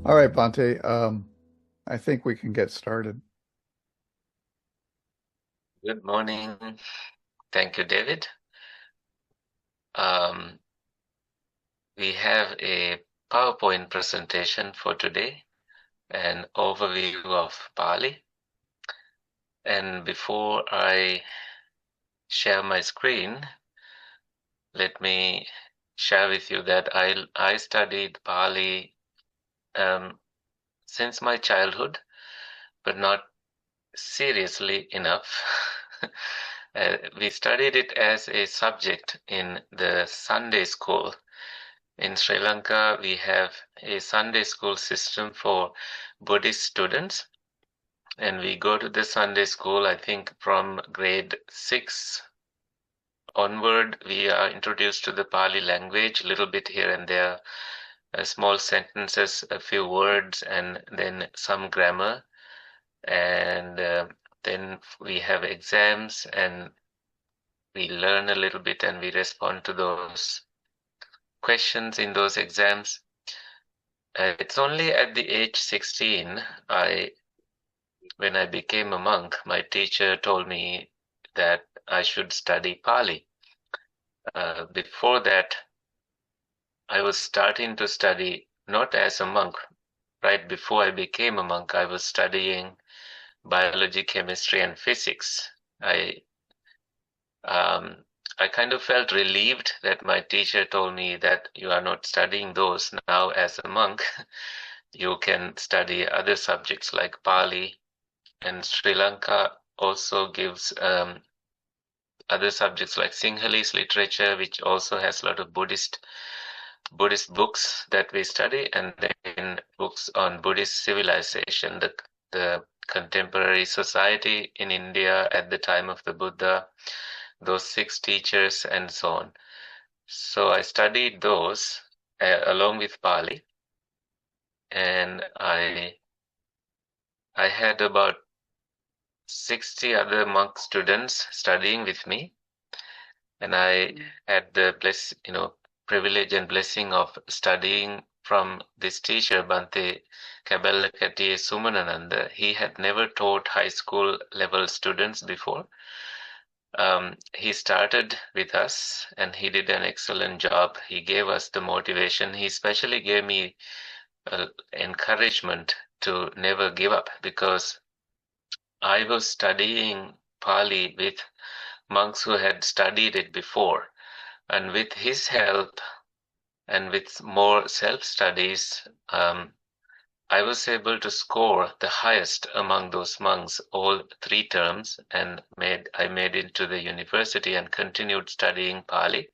All right, Bhante. I think we can get started. Good morning. Thank you, David. Um, we have a PowerPoint presentation for today, an overview of Pali. And before I share my screen, let me share with you that I studied Pali um, since my childhood, but not seriously enough. We studied it as a subject in the Sunday school. In Sri Lanka, we have a Sunday school system for Buddhist students, and we go to the Sunday school, I think, from grade 6 onward. We are introduced to the Pali language, a little bit here and there, small sentences, a few words, and then some grammar. And then we have exams, and we learn a little bit and we respond to those questions in those exams. It's only at the age 16, when I became a monk, my teacher told me that I should study Pali. Before that, I was starting to study not as a monk. Right before I became a monk, I was studying biology, chemistry, and physics. I um, I kind of felt relieved that my teacher told me that you are not studying those now as a monk. You can study other subjects like Pali, and Sri Lanka also gives other subjects like Sinhalese literature, which also has a lot of Buddhist books that we study, and then books on Buddhist civilization, the contemporary society in India at the time of the Buddha, those six teachers, and so on. So I studied those along with Pali, and I had about 60 other monk students studying with me, and I had the privilege and blessing of studying from this teacher, Bhante Sumanananda. He had never taught high school level students before. He started with us and he did an excellent job. He gave us the motivation. He especially gave me encouragement to never give up, because I was studying Pali with monks who had studied it before. And with his help and with more self-studies, I was able to score the highest among those monks all 3 terms, and I made it to the university and continued studying Pali.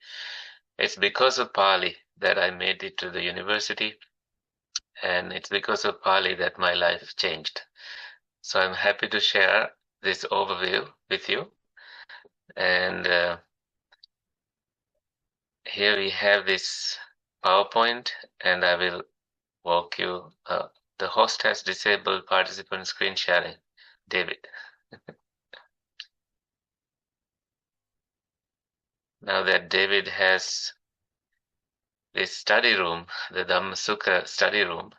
It's because of Pali that I made it to the university, and it's because of Pali that my life changed. So I'm happy to share this overview with you. And here we have this PowerPoint, and I will walk you. The host has disabled participant screen sharing. David. Now that David has this study room, the Dhammasuka study room,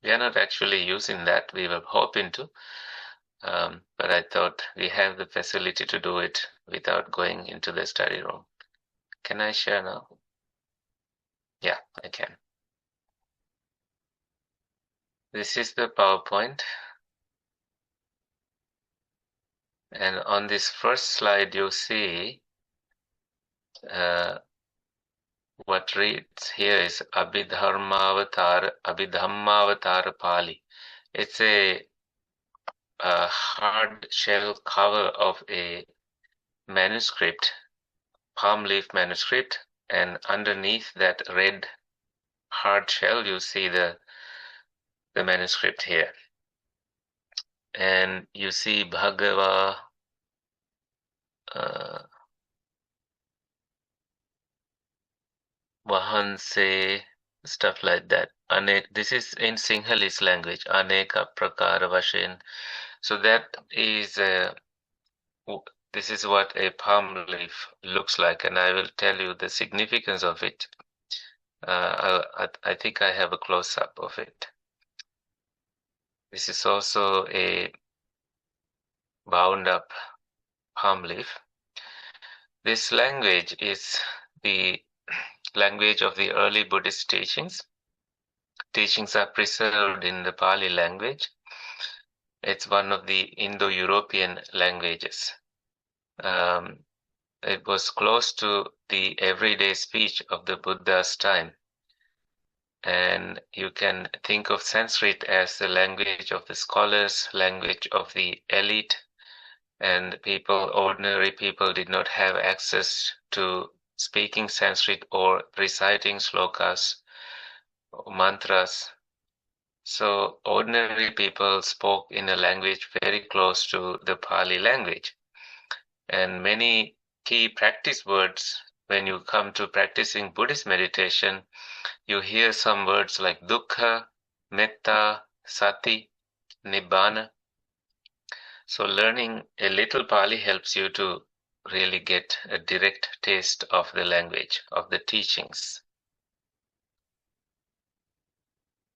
we are not actually using that. We were hoping to, but I thought we have the facility to do it without going into the study room. Can I share now? Yeah, I can. This is the PowerPoint. And on this first slide, you'll see what reads here is Abhidhammavatara Pali. It's a hard shell cover of a manuscript, palm leaf manuscript, and underneath that red hard shell, you see the manuscript here. And you see Bhagava, Vahanse, stuff like that. This is in Sinhalese language, Aneka Prakara Vashen. So that is this is what a palm leaf looks like, and I will tell you the significance of it. I think I have a close-up of it. This is also a bound up palm leaf. This language is the language of the early Buddhist teachings. Teachings are preserved in the Pali language. It's one of the Indo-European languages. It was close to the everyday speech of the Buddha's time. And you can think of Sanskrit as the language of the scholars, language of the elite, and ordinary people did not have access to speaking Sanskrit or reciting slokas or mantras. So ordinary people spoke in a language very close to the Pali language. And many key practice words, when you come to practicing Buddhist meditation, you hear some words like dukkha, metta, sati, nibbana. So learning a little Pali helps you to really get a direct taste of the language, of the teachings.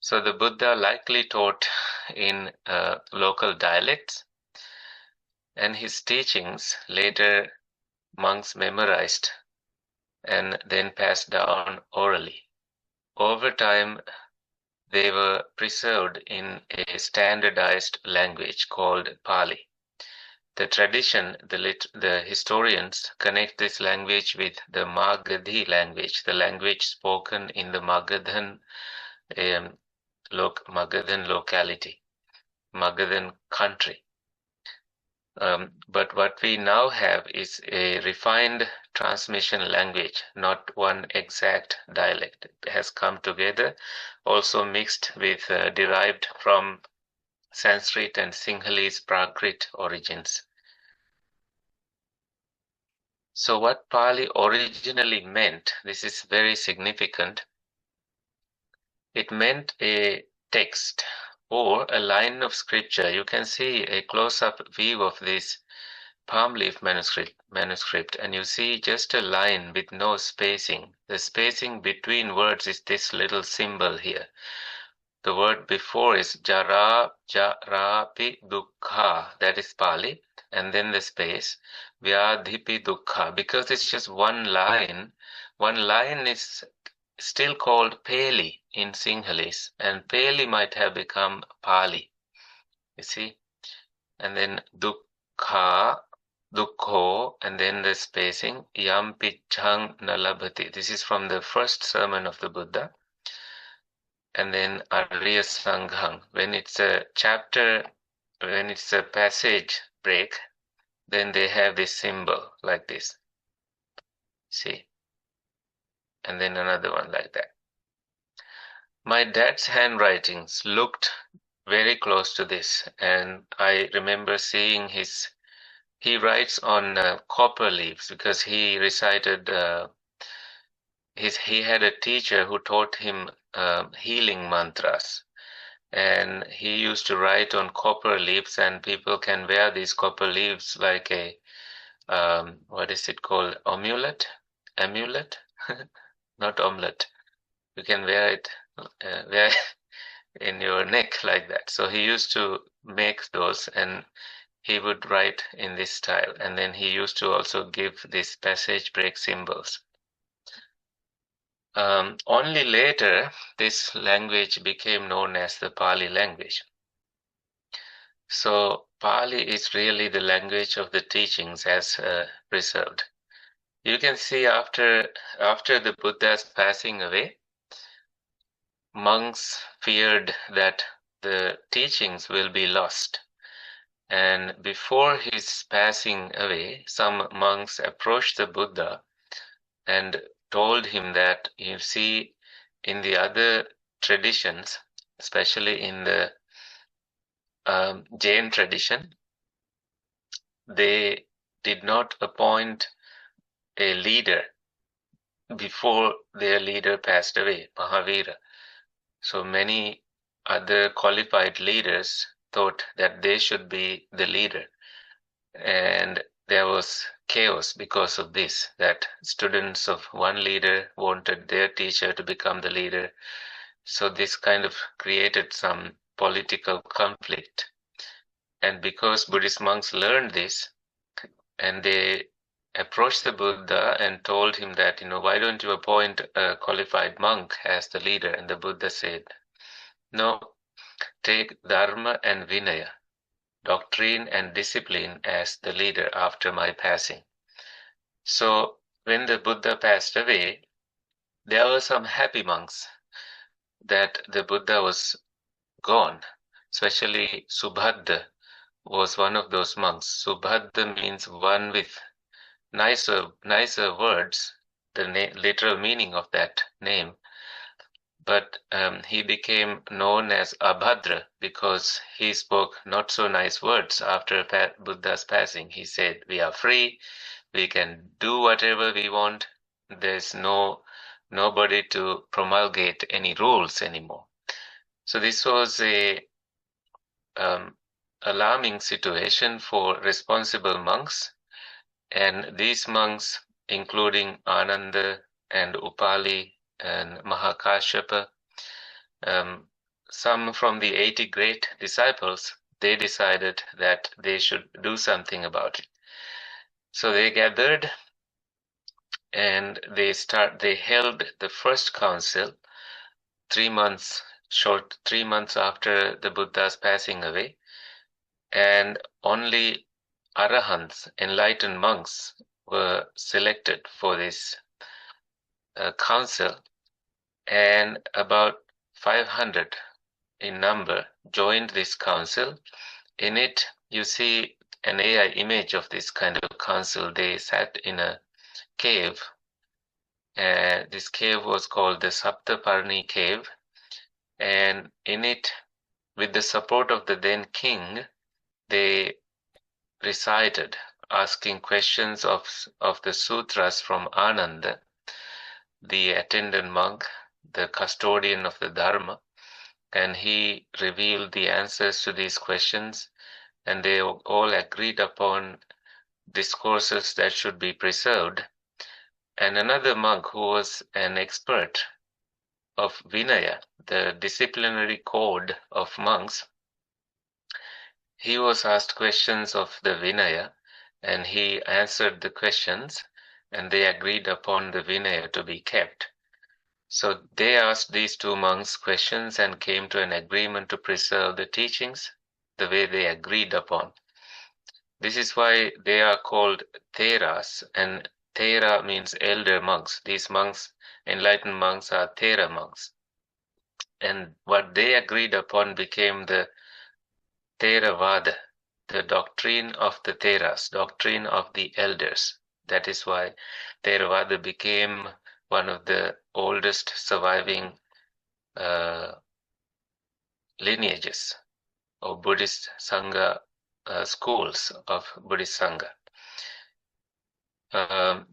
So the Buddha likely taught in local dialects, and his teachings later monks memorized and then passed down orally. Over time, they were preserved in a standardized language called Pali. The tradition, the historians connect this language with the Magadhi language, the language spoken in the Magadhan locality, Magadhan country. But what we now have is a refined transmission language, not one exact dialect. It has come together, also mixed with derived from Sanskrit and Sinhalese Prakrit origins. So what Pali originally meant, this is very significant. It meant a text or a line of scripture. You can see a close-up view of this palm leaf manuscript, and you see just a line with no spacing. The spacing between words is this little symbol here. The word before is jara, jarapi dukkha, that is Pali, and then the space, vyadhipi dukkha. Because it's just one line is still called Pali in Sinhalese, and Pali might have become Pali, you see. And then dukkha, dukkho, and then the spacing, yam pichang nalabhati. This is from the first sermon of the Buddha. And then Arya Sanghang. When it's a chapter, when it's a passage break, then they have this symbol like this. See? And then another one like that. My dad's handwritings looked very close to this, and I remember seeing he writes on copper leaves because he recited, he had a teacher who taught him healing mantras. And he used to write on copper leaves, and people can wear these copper leaves like a, what is it called? Amulet? Not omelet. You can wear it in your neck like that. So he used to make those, and he would write in this style. And then he used to also give these passage break symbols. Only later, this language became known as the Pali language. So Pali is really the language of the teachings as preserved. You can see after the Buddha's passing away, monks feared that the teachings will be lost. And before his passing away, some monks approached the Buddha and told him that, you see, in the other traditions, especially in the Jain tradition, they did not appoint a leader before their leader passed away, Mahavira. So many other qualified leaders thought that they should be the leader. And there was chaos because of this, that students of one leader wanted their teacher to become the leader. So this kind of created some political conflict. And because Buddhist monks learned this, and they approached the Buddha and told him that, why don't you appoint a qualified monk as the leader? And the Buddha said, no, take Dharma and Vinaya, doctrine and discipline as the leader after my passing. So when the Buddha passed away, there were some happy monks that the Buddha was gone. Especially Subhadda was one of those monks. Subhadda means one with nicer words, the literal meaning of that name. But he became known as Abhadra because he spoke not so nice words after Buddha's passing. He said, we are free, we can do whatever we want. There's nobody to promulgate any rules anymore. So this was a alarming situation for responsible monks, and these monks, including Ananda and Upali and Mahakashyapa, some from the 80 great disciples, they decided that they should do something about it. So they gathered and they held the first council 3 months after the Buddha's passing away, and only arahants, enlightened monks, were selected for this council, and about 500 in number joined this council. In it, you see an AI image of this kind of council. They sat in a cave. This cave was called the Saptaparni cave, and in it, with the support of the then king, they recited, asking questions of the sutras from Ananda, the attendant monk, the custodian of the Dharma, and he revealed the answers to these questions, and they all agreed upon discourses that should be preserved. And another monk who was an expert of Vinaya, the disciplinary code of monks, he was asked questions of the Vinaya, and he answered the questions, and they agreed upon the Vinaya to be kept. So they asked these two monks questions and came to an agreement to preserve the teachings the way they agreed upon. This is why they are called Theras, and Thera means elder monks. These monks, enlightened monks, are Thera monks. And what they agreed upon became the Theravada, the doctrine of the Theras, doctrine of the elders. That is why Theravada became one of the oldest surviving lineages of Buddhist Sangha, schools of Buddhist Sangha.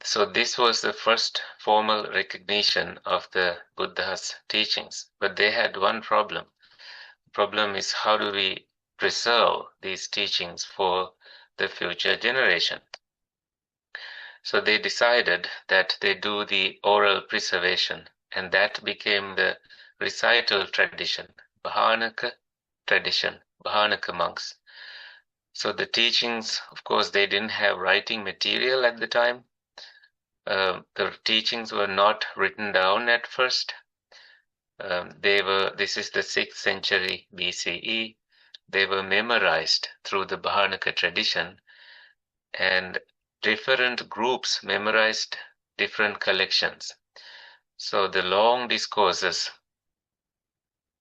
So this was the first formal recognition of the Buddha's teachings. But they had one problem. The problem is, how do we preserve these teachings for the future generation? So they decided that they do the oral preservation, and that became the recital tradition, Bhajanaka tradition, Bhajanaka monks. So the teachings, of course, they didn't have writing material at the time. The teachings were not written down at first. This is the 6th century BCE. They were memorized through the Bhajanaka tradition, and different groups memorized different collections. So the long discourses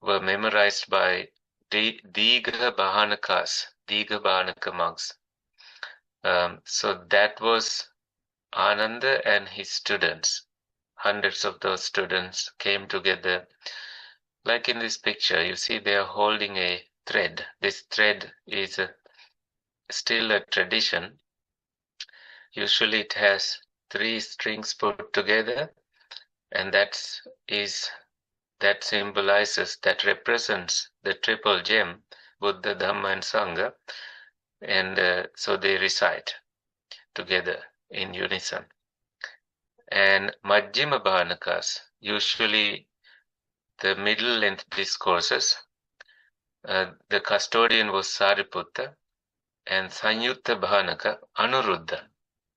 were memorized by Digha Bhanakas, Digha Bhanaka monks. So that was Ananda and his students. Hundreds of those students came together. Like in this picture, you see they are holding a thread. This thread is still a tradition. Usually it has 3 strings put together, and that symbolizes, that represents the triple gem, Buddha, Dhamma, and Sangha. And so they recite together in unison. And Majjhima Bhanakas, usually the middle length discourses, The custodian was Sariputta, and Sanyutta Bhanaka, Anuruddha,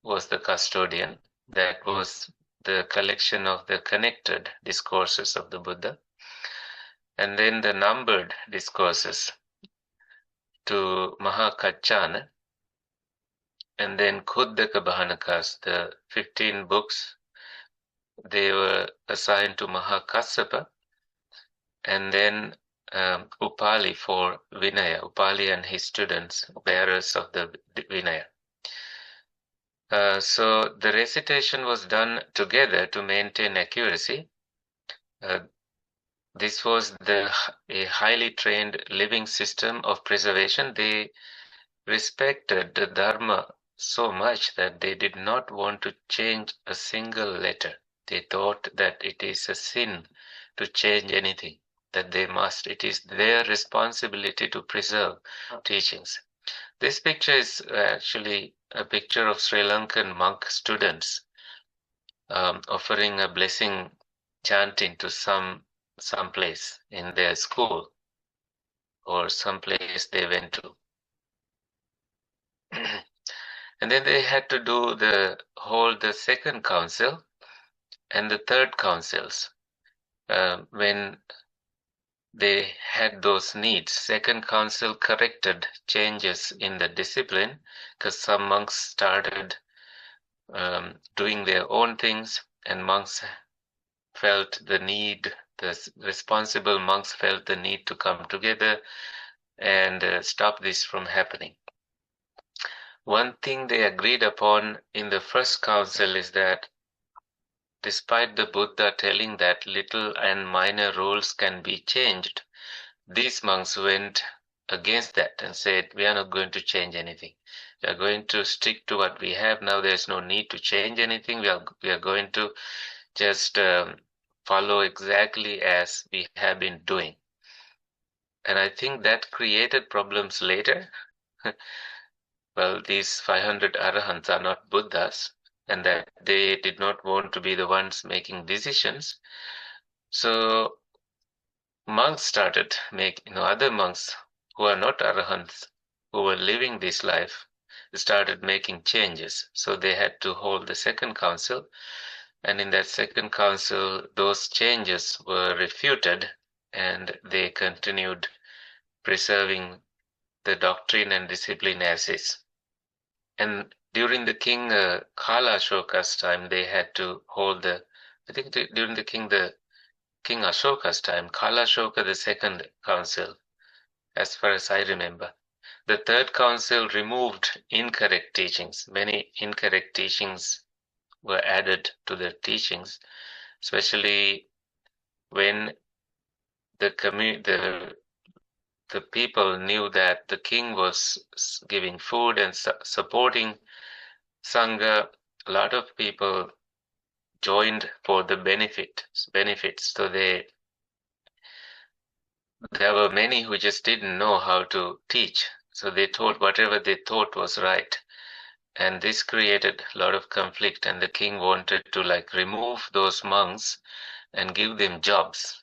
was the custodian. That was the collection of the connected discourses of the Buddha. And then the numbered discourses to Mahakachana, and then Khuddaka Bhanakas, the 15 books, they were assigned to Mahakassapa, and then Upali for Vinaya, Upali and his students, bearers of the Vinaya. So the recitation was done together to maintain accuracy. This was a highly trained living system of preservation. They respected the Dharma so much that they did not want to change a single letter. They thought that it is a sin to change anything, that they must. It is their responsibility to preserve teachings. This picture is actually a picture of Sri Lankan monk students offering a blessing chanting to some place in their school or some place they went to. And then they had to hold the second council and the third councils when they had those needs. Second council corrected changes in the discipline because some monks started doing their own things, and monks felt the need, the responsible monks felt the need to come together and stop this from happening. One thing they agreed upon in the first council is that despite the Buddha telling that little and minor rules can be changed, these monks went against that and said, we are not going to change anything. We are going to stick to what we have now. There's no need to change anything. We are going to just follow exactly as we have been doing. And I think that created problems later. Well, these 500 arahants are not Buddhas, and that they did not want to be the ones making decisions. So monks started making, other monks who are not arahants, who were living this life, started making changes. So they had to hold the second council. And in that second council, those changes were refuted, and they continued preserving the doctrine and discipline as is. And during the king Kala Ashoka's time, they had to hold during the king Ashoka's time, Kala Ashoka, the second council, as far as I remember. The third council removed incorrect teachings. Many incorrect teachings were added to the teachings, especially when the people knew that the king was giving food and supporting Sangha. A lot of people joined for the benefits. So there were many who just didn't know how to teach. So they taught whatever they thought was right. And this created a lot of conflict, and the king wanted to remove those monks and give them jobs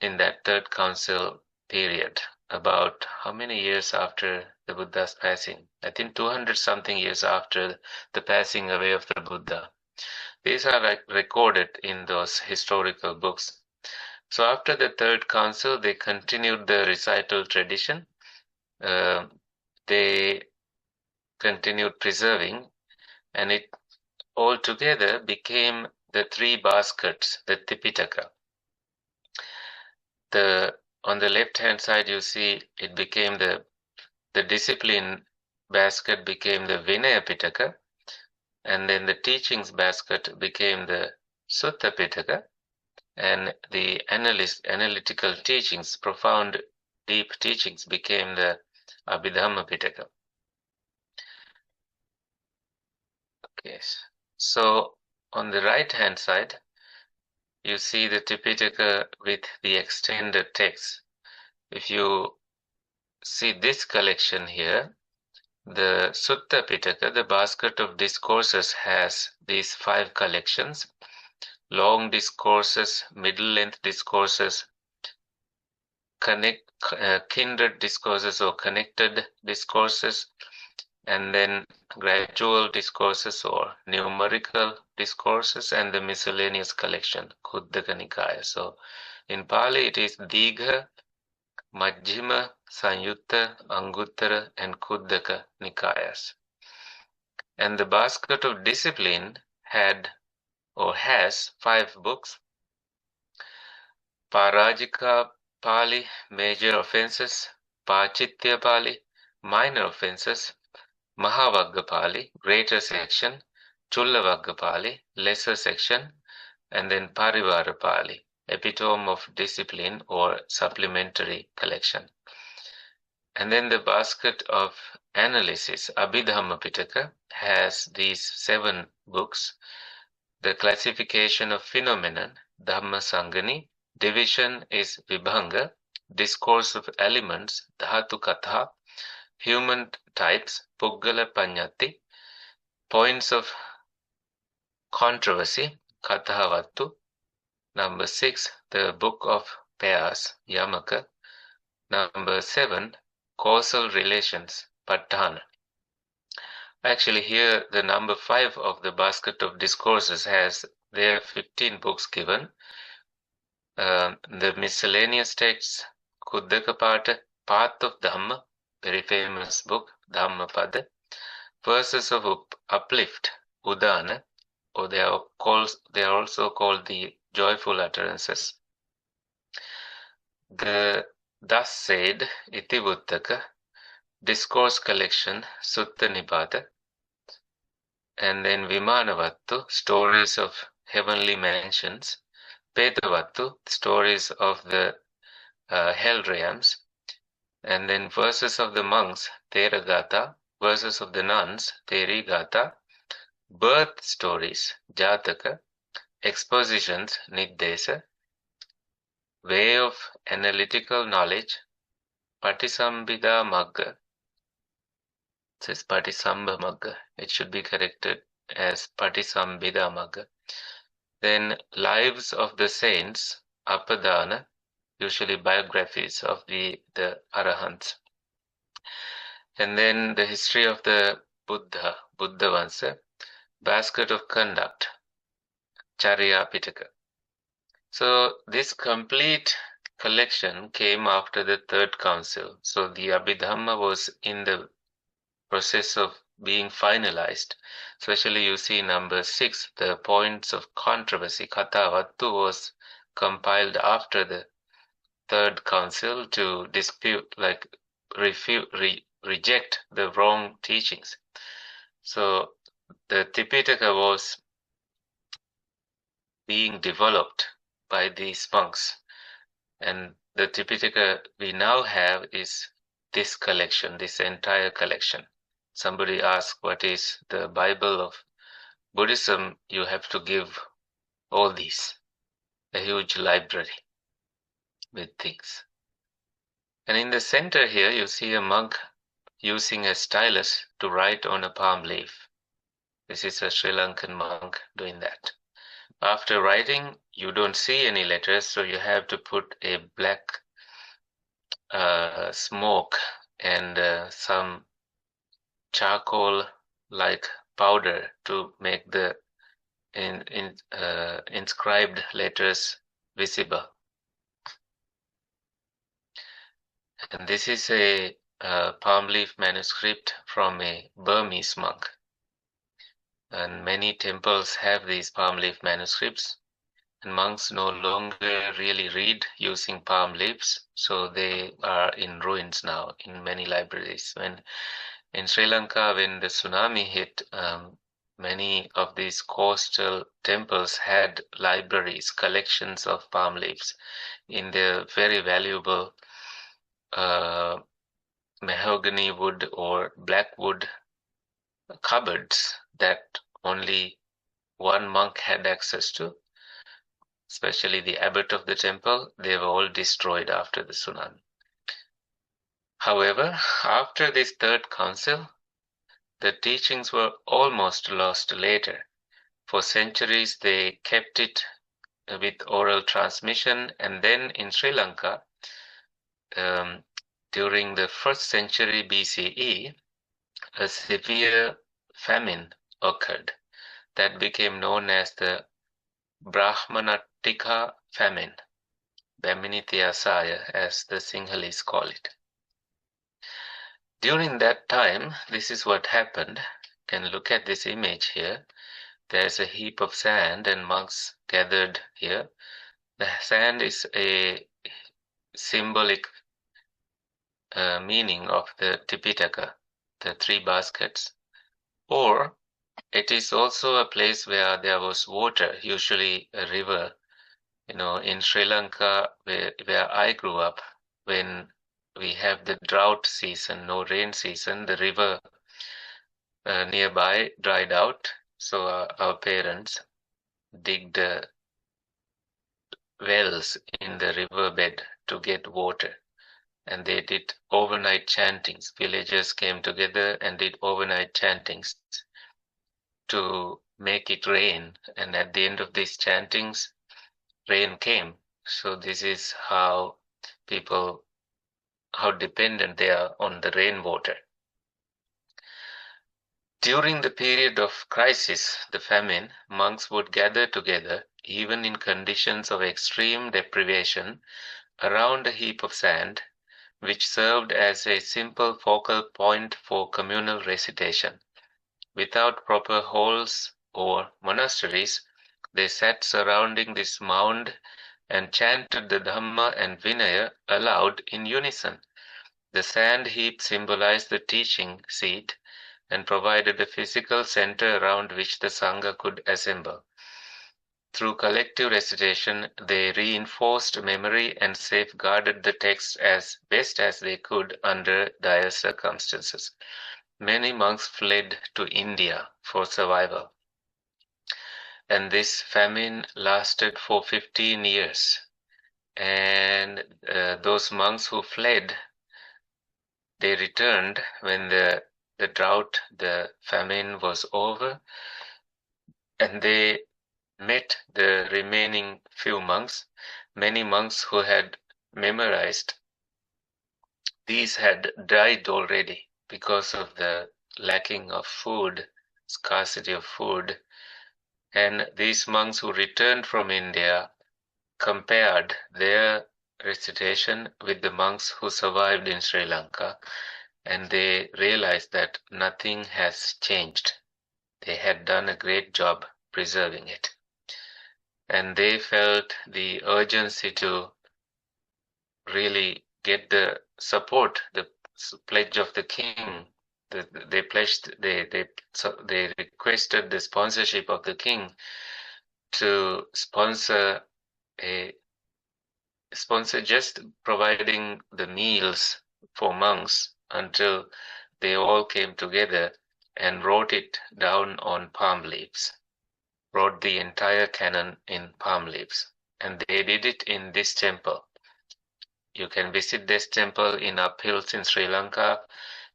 in that third council period. About how many years after the Buddha's passing? I think 200 something years after the passing away of the Buddha. These are recorded in those historical books. So after the third council, they continued the recital tradition. They continued preserving, and it altogether became the three baskets, the Tipitaka. On the left hand side, you see it became the discipline basket became the Vinaya Pitaka, and then the teachings basket became the Sutta Pitaka, and the analytical teachings, profound, deep teachings, became the Abhidhamma Pitaka. Okay, so on the right hand side, you see the Tipitaka with the extended text. If you see this collection here, the Sutta Pitaka, the basket of discourses, has these 5 collections: long discourses, middle length discourses, kindred discourses or connected discourses, and then gradual discourses or numerical discourses, and the miscellaneous collection, Khuddaka Nikaya. So in Pali it is Digha, Majjhima, Sanyutta, Anguttara, and Khuddaka Nikayas. And the basket of discipline had or has 5 books: Parajika Pali, major offenses; Pachitya Pali, minor offenses; Mahavagga Pali, greater section; Chullavagga Pali, lesser section; and then Parivara Pali, epitome of discipline or supplementary collection. And then the basket of analysis, Abhidhamma Pitaka, has these 7 books: the classification of phenomenon, Dhamma Sangani; division is Vibhanga; discourse of elements, Dhatu Katha; human types, Puggala Panyati; points of controversy, Kathavattu; number 6, the book of pairs, Yamaka; number 7, causal relations, Patthana. Actually, here the number 5 of the basket of discourses has there 15 books given. The miscellaneous texts, Khuddaka Path of Dhamma, very famous book, Dhammapada; verses of uplift, Udana, or they are also called the joyful utterances. The thus said, Itivuttaka, discourse collection, Sutta Nipata; and then Vimanavattu, stories of heavenly mansions; Petavattu, stories of the hell realms; and then verses of the monks, Theragata; verses of the nuns, Therigata; birth stories, Jataka; expositions, Niddesa; way of analytical knowledge, Patisambhida Magga. It says Patisambha Magga. It should be corrected as Patisambhida Magga. Then lives of the saints, Apadana, usually biographies of the Arahants. And then the history of the Buddha Vansa, basket of conduct, Charya Pitaka. So this complete collection came after the third council. So the Abhidhamma was in the process of being finalized. Especially you see number 6, the points of controversy, Kathavattu, was compiled after the third council to dispute, like reject the wrong teachings. So the Tipitaka was being developed by these monks, and the Tipitaka we now have is this collection, this entire collection. Somebody asked, what is the Bible of Buddhism? You have to give all these, a huge library with things. And in the center here, you see a monk using a stylus to write on a palm leaf. This is a Sri Lankan monk doing that. After writing, you don't see any letters, so you have to put a black smoke and some charcoal-like powder to make the inscribed letters visible. And this is a palm leaf manuscript from a Burmese monk. And many temples have these palm leaf manuscripts, and monks no longer really read using palm leaves, so they are in ruins now in many libraries. When in Sri Lanka, when the tsunami hit, many of these coastal temples had libraries, collections of palm leaves in their very valuable mahogany wood or black wood cupboards that only one monk had access to, especially the abbot of the temple. They were all destroyed after the tsunami. However, after this third council, the teachings were almost lost later. For centuries, they kept it with oral transmission, and then in Sri Lanka, during the 1st century BCE, a severe famine occurred that became known as the Brahmanatika famine, Baminithiyasaya, as the Sinhalese call it. During that time, this is what happened. You can look at this image here. There's a heap of sand and monks gathered here. The sand is a symbolic meaning of the Tipitaka, the 3 baskets. Or it is also a place where there was water, usually a river. In Sri Lanka, where I grew up, when we have the drought season, no rain season, the river nearby dried out. So our parents digged wells in the riverbed to get water. And they did overnight chantings. Villagers came together and did overnight chantings to make it rain. And at the end of these chantings, rain came. So this is how dependent they are on the rainwater. During the period of crisis, the famine, monks would gather together, even in conditions of extreme deprivation, around a heap of sand, which served as a simple focal point for communal recitation. Without proper halls or monasteries, they sat surrounding this mound and chanted the Dhamma and Vinaya aloud in unison. The sand heap symbolized the teaching seat and provided a physical center around which the Sangha could assemble. Through collective recitation, they reinforced memory and safeguarded the text as best as they could under dire circumstances. Many monks fled to India for survival. And this famine lasted for 15 years. And those monks who fled, they returned when the drought, the famine was over, and they met the remaining few monks. Many monks who had memorized these had died already because of the lacking of food, scarcity of food. And these monks who returned from India compared their recitation with the monks who survived in Sri Lanka, and they realized that nothing has changed. They had done a great job preserving it. And they felt the urgency to really get the support, the pledge of the king. They requested the sponsorship of the king to sponsor just providing the meals for monks until they all came together and wrote it down on palm leaves, wrote the entire canon in palm leaves. And they did it in this temple. You can visit this temple in uphills in Sri Lanka.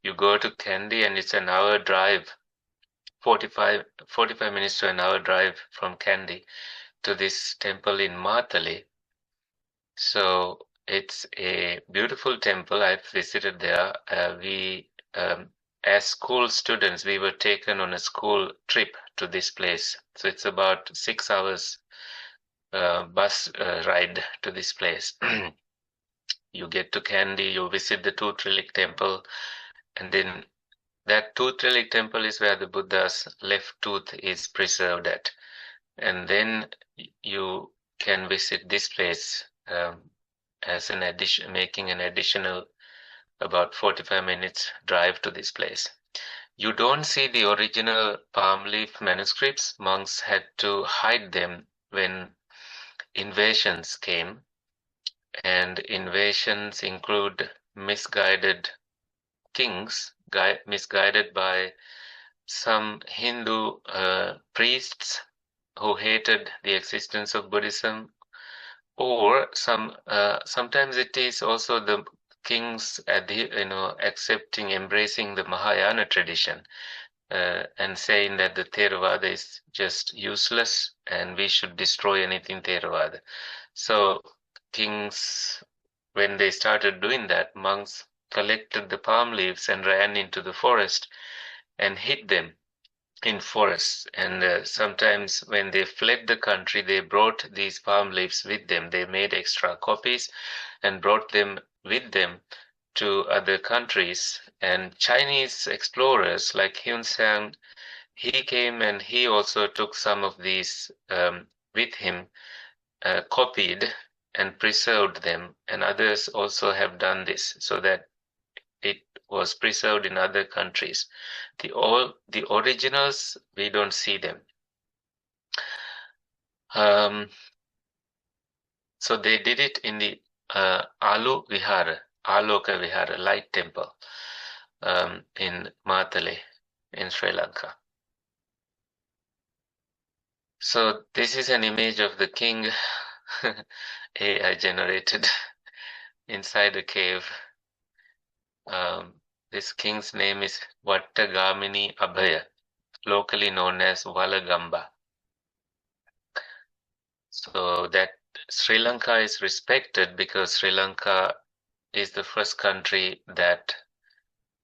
You go to Kandy and it's an hour drive, 45 minutes to an hour drive from Kandy to this temple in Matale. So it's a beautiful temple. I've visited there. As school students, we were taken on a school trip to this place. So it's about 6 hours bus ride to this place. You get to Kandy, you visit the Tooth Relic Temple, and then that Tooth Relic Temple is where the Buddha's left tooth is preserved at. And then you can visit this place as an addition, making an additional about 45 minutes drive to this place. You don't see the original palm leaf manuscripts. Monks had to hide them when invasions came. And invasions include misguided kings, misguided by some Hindu priests who hated the existence of Buddhism, or sometimes it is also the kings embracing the Mahayana tradition and saying that the Theravada is just useless and we should destroy anything Theravada. So kings when they started doing that, monks collected the palm leaves and ran into the forest and hid them in forests. And sometimes when they fled the country, they brought these palm leaves with them. They made extra copies and brought them with them to other countries. And Chinese explorers like Hyun Sang, he came and he also took some of these with him, copied and preserved them. And others also have done this so that it was preserved in other countries. The originals, we don't see them. So they did it in the Aloka Vihara, light temple, in Matale in Sri Lanka. So this is an image of the king AI generated inside a cave. This king's name is Vattagamini Abhaya, locally known as Walagamba. So that Sri Lanka is respected because Sri Lanka is the first country that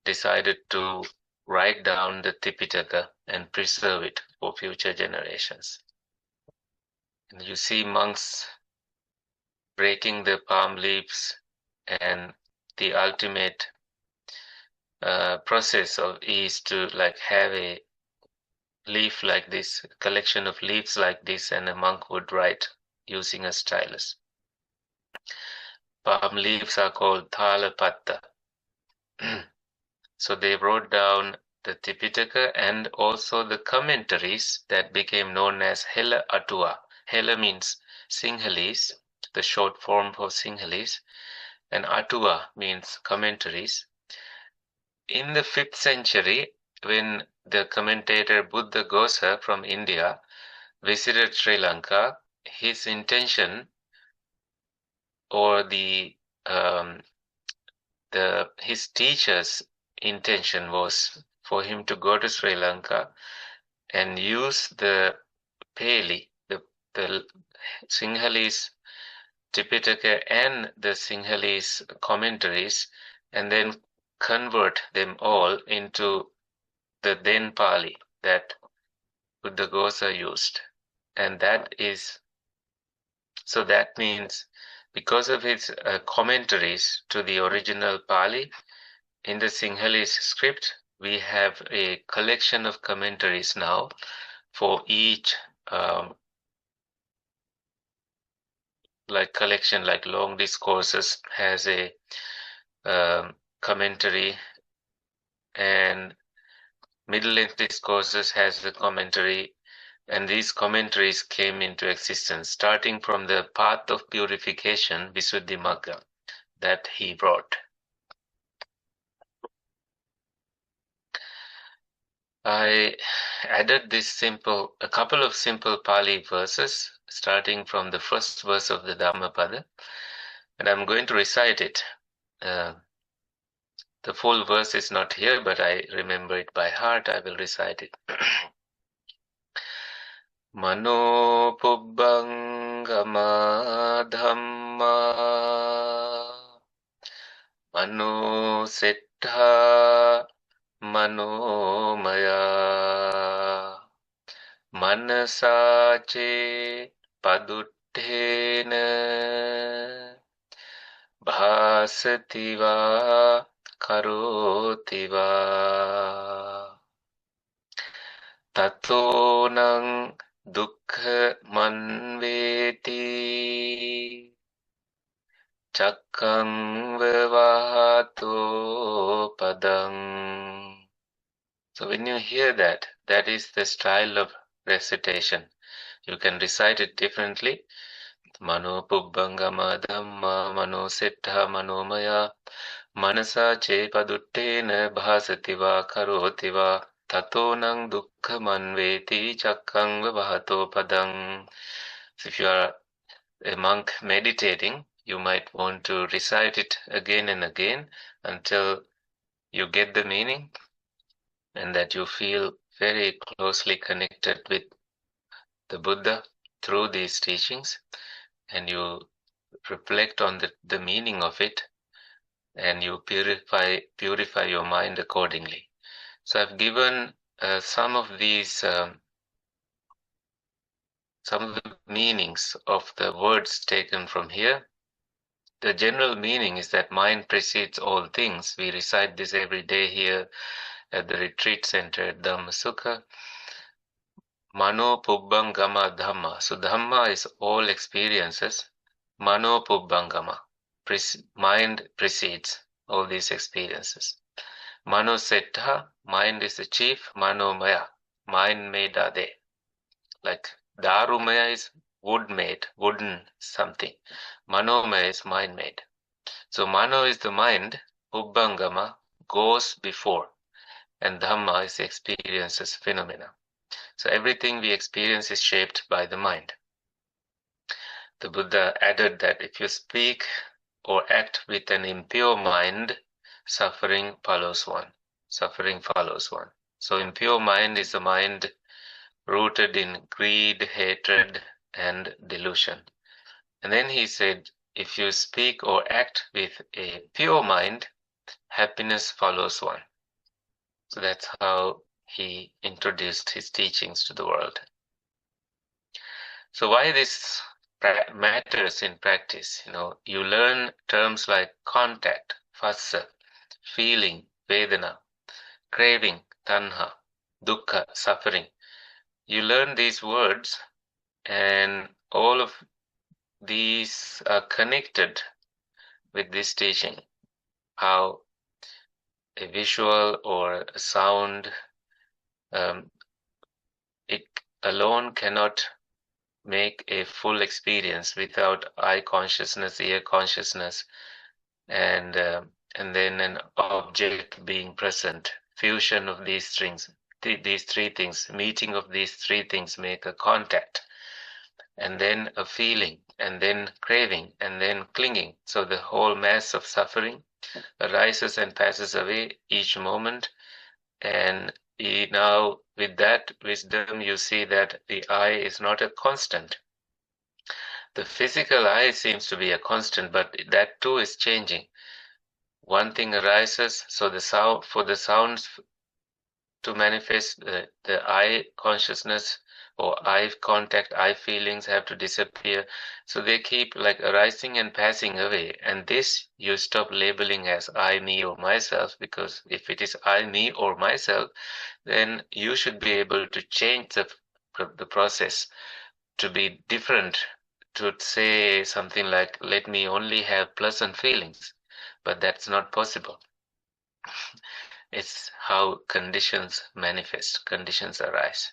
decided to write down the Tipitaka and preserve it for future generations. And you see monks breaking the palm leaves, and the ultimate process is to like have a leaf like this, collection of leaves like this, and a monk would write using a stylus. Palm leaves are called thalapatta. So they wrote down the Tipitaka and also the commentaries that became known as Hela Atua. Hela means Sinhalese, the short form for Sinhalese, and Atua means commentaries. In the 5th century, when the commentator Buddha Ghosa from India visited Sri Lanka, his intention, or his teacher's intention, was for him to go to Sri Lanka and use the Pali, the Sinhalese Tipitaka and the Sinhalese commentaries, and then convert them all into the then Pali that Buddha Ghosa used. And that means because of his commentaries to the original Pali, in the Sinhalese script, we have a collection of commentaries now for each collection, like long discourses has a commentary, and middle length discourses has a commentary, and these commentaries came into existence starting from the path of purification, Visuddhimagga, that he brought. I added a couple of simple Pali verses starting from the first verse of the Dhammapada, and I'm going to recite it. The full verse is not here, but I remember it by heart. I will recite it. Mano pubbangama dhamma mano settha manomaya manasace paduttena bhasativa karotiva tatonang dukkha manveti chakkang vavato padang. So when you hear that, that is the style of recitation. You can recite it differently. Mano pubbangama dhamma mano settha manomaya manasa che paduttena bhasativa karotiva tatonang dukkha manveti chakkang vavato padang. So if you are a monk meditating, you might want to recite it again and again until you get the meaning and that you feel very closely connected with the Buddha through these teachings, and you reflect on the meaning of it, and you purify your mind accordingly. So I've given some of the meanings of the words taken from here. The general meaning is that mind precedes all things. We recite this every day here at the retreat center at Dhammasukha. Mano Pubbangama Dhamma. So Dhamma is all experiences. Mano Pubbangama. Mind precedes all these experiences. Mano Settha. Mind is the chief. Mano Maya. Mind made are they. Like Darumaya is wood made, wooden something. Manomaya is mind made. So Mano is the mind. Pubbangama goes before. And Dhamma is experiences, phenomena. So everything we experience is shaped by the mind. The Buddha added that if you speak or act with an impure mind, suffering follows one. Suffering follows one. So impure mind is a mind rooted in greed, hatred, and delusion. And then he said, if you speak or act with a pure mind, happiness follows one. So that's how he introduced his teachings to the world. So why this matters in practice? You learn terms like contact, phassa, feeling, vedana, craving, tanha, dukkha, suffering. You learn these words, and all of these are connected with this teaching. How a visual or a sound, it alone cannot make a full experience without eye consciousness, ear consciousness, and then an object being present. Fusion of these things, these three things, meeting of these three things make a contact, and then a feeling, and then craving, and then clinging. So the whole mass of suffering arises and passes away each moment. And now with that wisdom, you see that the I is not a constant. The physical I seems to be a constant, but that too is changing. One thing arises, so for the sounds to manifest, the I consciousness or I contact, I feelings have to disappear. So they keep like arising and passing away. And this you stop labeling as I, me, or myself, because if it is I, me, or myself, then you should be able to change the process to be different, to say something like, let me only have pleasant feelings. But that's not possible. It's how conditions manifest, conditions arise.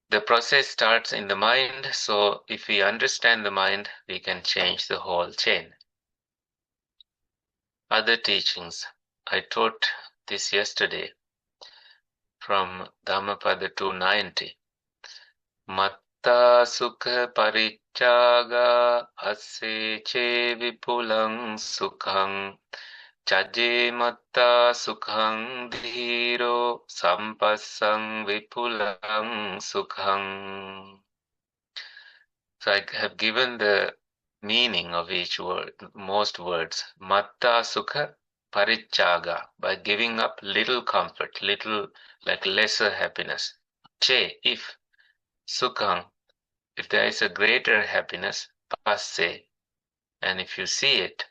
The process starts in the mind, so if we understand the mind, we can change the whole chain. Other teachings. I taught this yesterday from Dhammapada 290. Matta sukha parichaga asse che vipulang sukhang Chaje matta sukhang dhiro sampassang vipulang sukhang. So I have given the meaning of each word, most words. Matta sukha parichaga, by giving up little comfort, little like lesser happiness. Che, if sukhang, if there is a greater happiness, passe, and if you see it,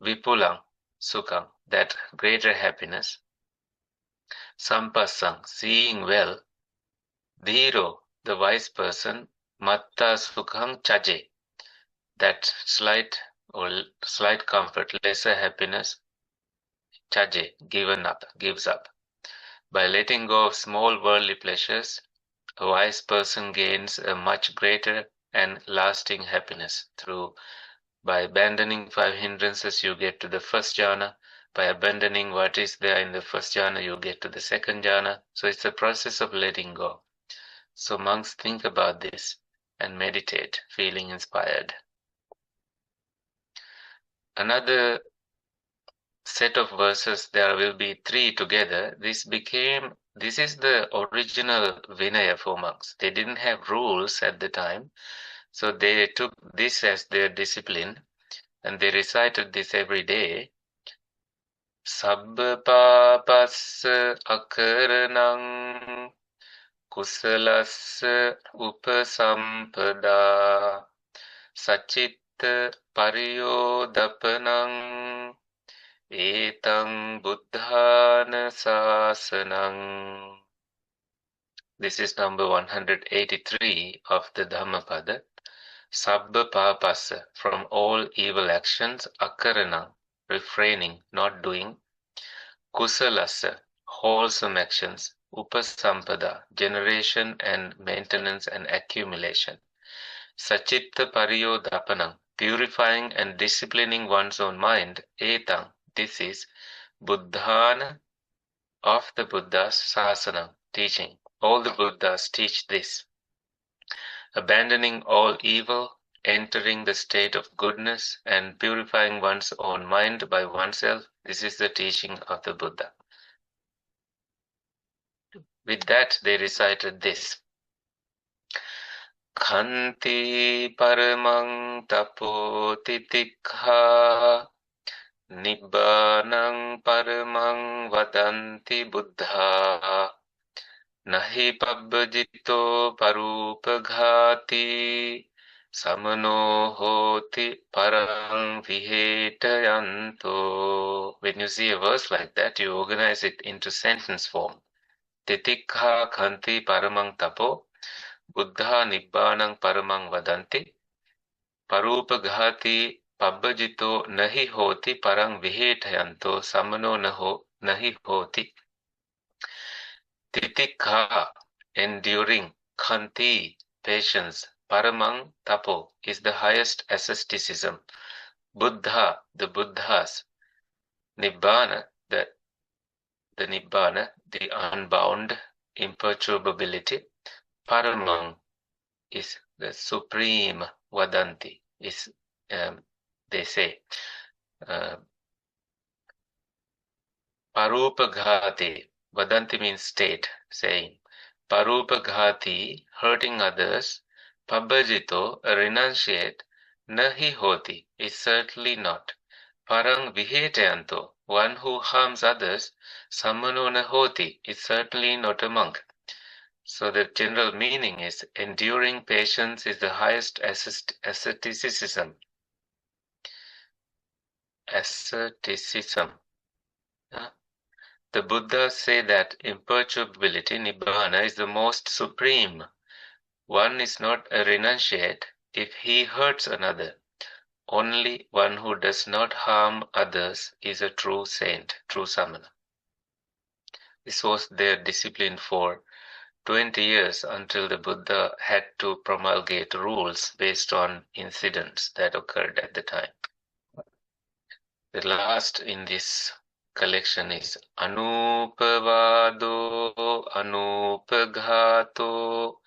vipulang sukhang, that greater happiness. Sampassang, seeing well. Dhiro, the wise person. Matta sukhang chaje, that slight comfort, lesser happiness. Chaje, gives up. By letting go of small worldly pleasures, a wise person gains a much greater and lasting happiness. By abandoning 5 hindrances, you get to the first jhana. By abandoning what is there in the first jhana, you get to the second jhana. So it's a process of letting go. So monks, think about this and meditate, feeling inspired. Another set of verses, there will be 3 together. This is the original Vinaya for monks. They didn't have rules at the time. So they took this as their discipline and they recited this every day. Sabba papassa akaranang kusalassa upasampada sacitta pariyodapanang etang buddhana sasanang. This is number 183 of the Dhammapada. Sabba papasa, from all evil actions, akaranang, refraining, not doing, kusalasa, wholesome actions, upasampada, generation and maintenance and accumulation, sachitta pariyodapanam, purifying and disciplining one's own mind, etang, this is buddhana, of the Buddha's sasana, teaching. All the Buddhas teach this. Abandoning all evil, entering the state of goodness, and purifying one's own mind by oneself, this is the teaching of the Buddha. With that, they recited this. Khanti paramang tapo titikha nibbanang paramang vadanti buddha nahi pabbajito parupaghati samano hoti parang vihetayanto. When you see a verse like that, you organize it into sentence form. Titikha khanti paramang tapo buddha nibbanang paramang vadanti parupaghati pabbajito nahi hoti parang vihetayanto samano nahi hoti. Titikha, enduring, khanti, patience, paramang, tapo, is the highest asceticism. Buddha, the Buddhas, nibbana, the nibbana, the unbound imperturbability, paramang is the supreme, vadanti, is, they say, parupaghati, vadanti means state, saying, parupaghati, hurting others, pabbajito, renunciate, nahi hoti, is certainly not. Parang vihetayanto, one who harms others, sammano na hoti, is certainly not a monk. So the general meaning is, enduring patience is the highest asceticism. Asceticism. The Buddhas say that imperturbability, nibbana, is the most supreme. One is not a renunciate if he hurts another. Only one who does not harm others is a true saint, true samana. This was their discipline for 20 years until the Buddha had to promulgate rules based on incidents that occurred at the time. The last in this collection is Anupavado Anupaghato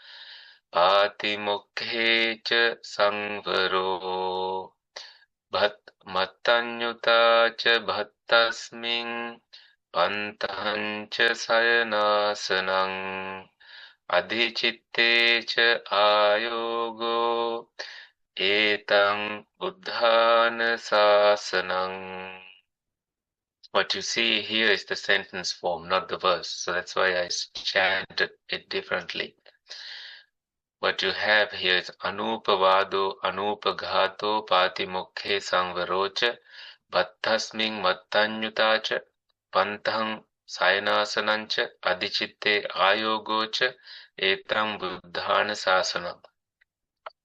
Patimokhe Sangvaro Mattanyuta cha bhattasming Pantahan cha sayanasanang Adhichitte cha ayogo Etang buddhana sasanang. What you see here is the sentence form, not the verse. So that's why I chanted it differently. What you have here is Anupavado Anupaghato Patimokhe Sangvarocha Bhattasming Mattanyutacha Pantang Sayanasanancha Adichitte Ayogocha Etang Buddhana Sasanam.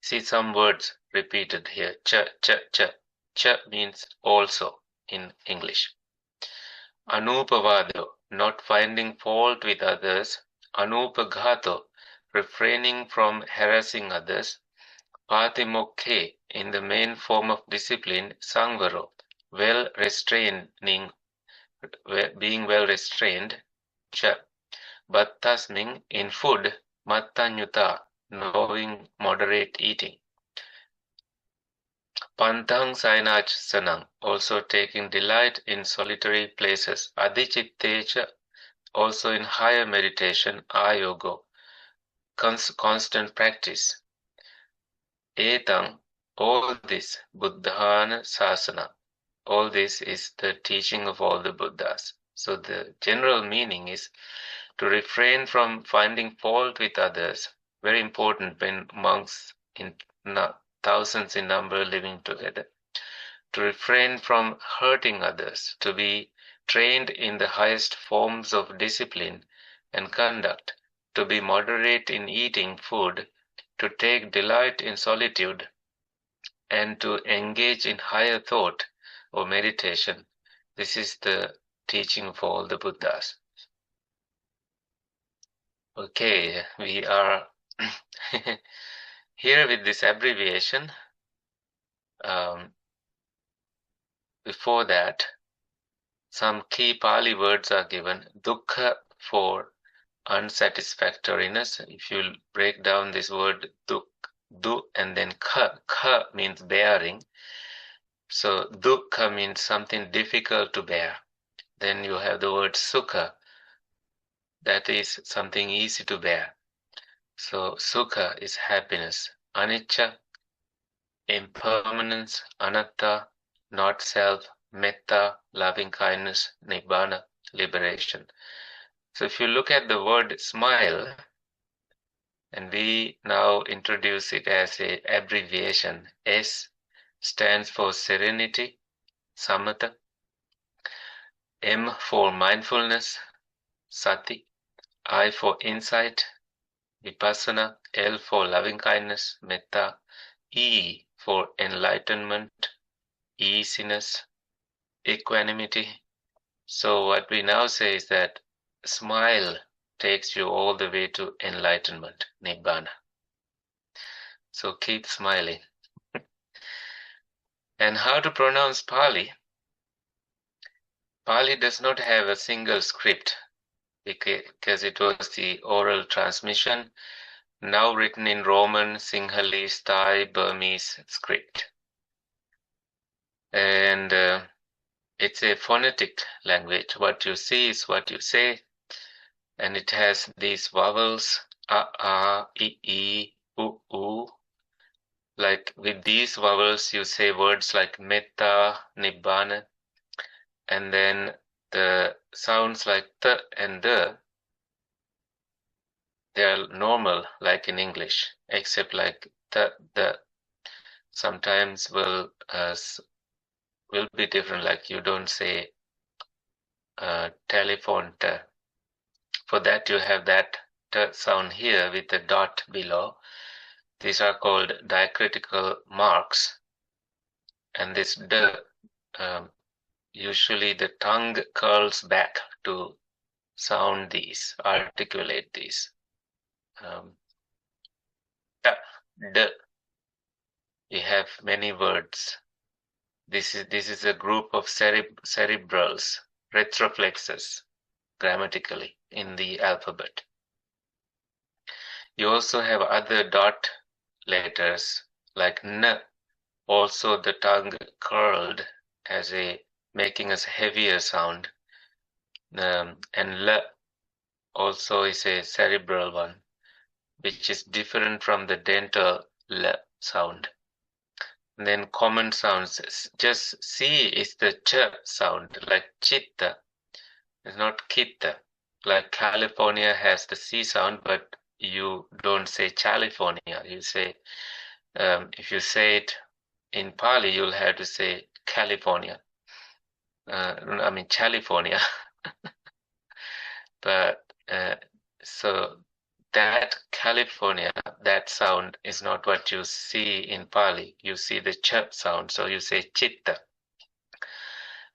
See some words repeated here. Cha, cha, cha. Cha means also in English. Anupavado, not finding fault with others. Anupaghato, refraining from harassing others. Patimokhe, in the main form of discipline. Sangvaro, being well restrained. Cha, Bhattasming, in food. Mattanyuta, knowing moderate eating. Pantang Sainachasanam, also taking delight in solitary places. Adhichittecha, also in higher meditation. Ayogo, constant practice. Etang, all this, Buddhana Sasana, all this is the teaching of all the Buddhas. So the general meaning is to refrain from finding fault with others. Very important when monks in thousands in number living together. To refrain from hurting others, to be trained in the highest forms of discipline and conduct, to be moderate in eating food, to take delight in solitude, and to engage in higher thought or meditation. This is the teaching of all the Buddhas. Okay, we are here with this abbreviation. Before that, some key Pali words are given. Dukkha for unsatisfactoriness. If you break down this word du and then kha means bearing. So dukkha means something difficult to bear. Then you have the word sukha, that is something easy to bear. So sukha is happiness. Anicca, impermanence. Anatta, not self. Metta, loving kindness. Nibbana, liberation. So if you look at the word smile, and we now introduce it as a abbreviation. S stands for serenity, samatha. M for mindfulness, sati. I for insight, vipassana. L for loving kindness, metta. E for enlightenment, easiness, equanimity. So what we now say is that smile takes you all the way to enlightenment, nibbana. So keep smiling. And how to pronounce Pali? Pali does not have a single script because it was the oral transmission, now written in Roman, Sinhalese, Thai, Burmese script. And it's a phonetic language. What you see is what you say. And it has these vowels, a, I, u. Like with these vowels, you say words like metta, nibbana. And then the sounds like th and the, they are normal like in English, except like the sometimes will be different. Like you don't say telephone. For that you have that t sound here with the dot below. These are called diacritical marks, and this d usually the tongue curls back to sound these, articulate these. D. We have many words. This is a group of cerebrals, retroflexes, grammatically in the alphabet. You also have other dot letters like n, also the tongue curled as making a heavier sound. And l also is a cerebral one, which is different from the dental l sound. And then common sounds, just C is the ch sound, like chitta. It's not kitta. Like California has the C sound, but you don't say California. You say, if you say it in Pali, you'll have to say California. I mean California. But so that California, that sound is not what you see in Pali. You see the ch sound, so you say chitta.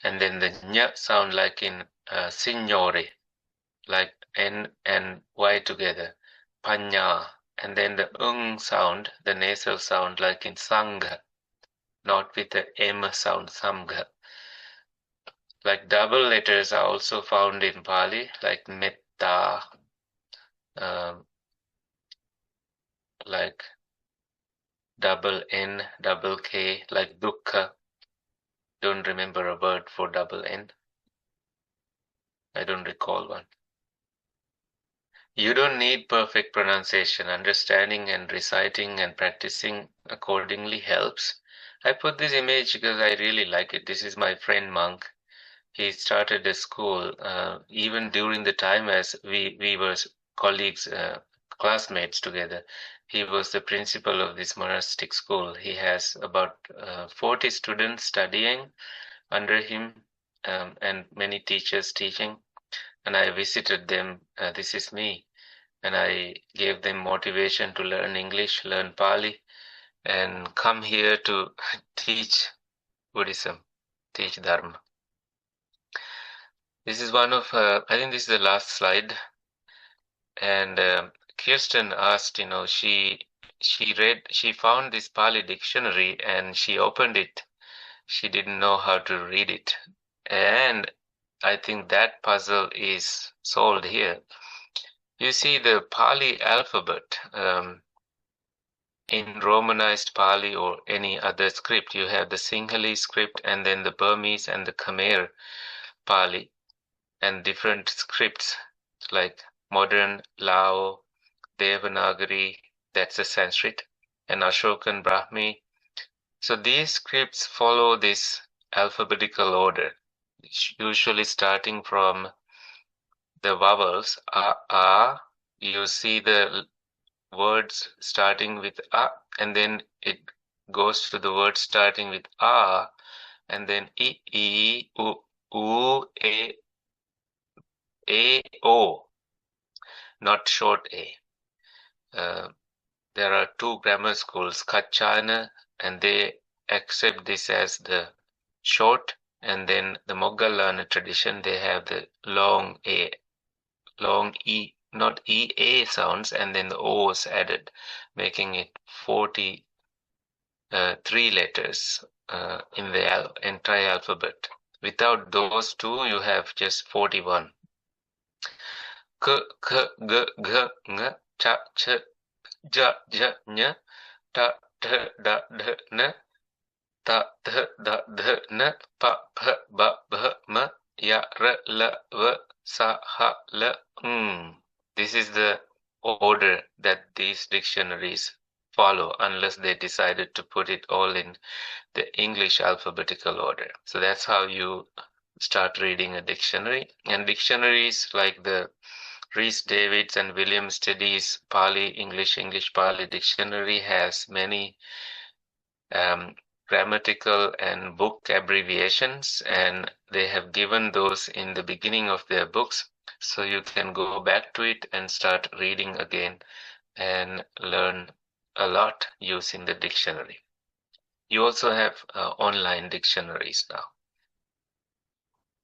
And then the ñ sound like in signore, like N and Y together, panya. And then the sound, the nasal sound like in sangha, not with the M sound, samgha. Like double letters are also found in Pali, like metta, like double N, double K, like dukkha. Don't remember a word for double N. I don't recall one. You don't need perfect pronunciation. Understanding and reciting and practicing accordingly helps. I put this image because I really like it. This is my friend Monk. He started a school even during the time as we were colleagues, classmates together. He was the principal of this monastic school. He has about 40 students studying under him, and many teachers teaching. And I visited them. This is me, and I gave them motivation to learn English, learn Pali, and come here to teach Buddhism, teach Dharma. This is one of, I think this is the last slide. And Kirsten asked, she found this Pali dictionary and she opened it. She didn't know how to read it. And I think that puzzle is solved here. You see the Pali alphabet. In Romanized Pali or any other script, you have the Sinhalese script and then the Burmese and the Khmer Pali and different scripts like modern Lao, Devanagari, that's the Sanskrit, and Ashokan Brahmi. So these scripts follow this alphabetical order, usually starting from the vowels a. You see the words starting with a, and then it goes to the words starting with a, and then e, u, a, o, not short a. There are two grammar schools, Kachana, and they accept this as the short, and then the Moggallana tradition, they have the long a, long e, not e, a sounds, and then the o's added, making it 43 letters in the entire alphabet. Without those two, you have just 41. K, k, g, g, ng, cha, ch, ja, ja, nya, ta, th, da, dh, n, ta, th, da, dh, n, pa, ph, ba, bh, m, ya, r, l, v, sa, ha, l, ng. This is the order that these dictionaries follow, unless they decided to put it all in the English alphabetical order. So that's how you start reading a dictionary. And dictionaries like the Rhys Davids and William Steady's Pali English Pali dictionary has many grammatical and book abbreviations, and they have given those in the beginning of their books, so you can go back to it and start reading again and learn a lot using the dictionary. You also have online dictionaries now.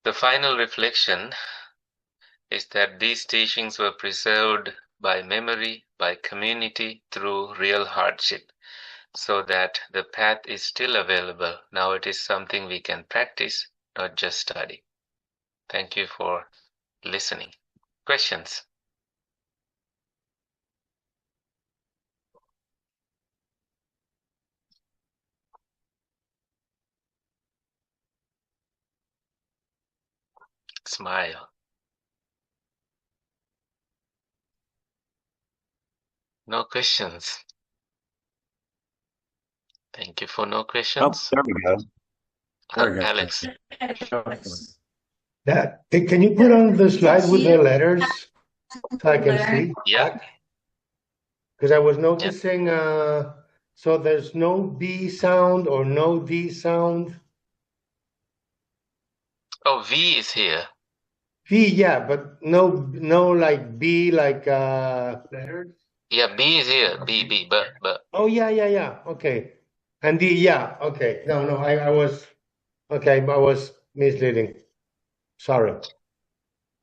The final reflection is that these teachings were preserved by memory, by community, through real hardship, so that the path is still available. Now it is something we can practice, not just study. Thank you for listening. Questions? Smile. No questions. Thank you for no Oh, questions. there we go. There we go. Alex. Can you put on the slide with the letters so I can see? Yeah. Because I was noticing, so there's no B sound or no D sound. Oh, V is here. V, yeah, but no like B like letters. Yeah, B is here. B, but. Oh yeah. Okay. And D, yeah, okay. No, I was okay, but I was misleading. Sorry.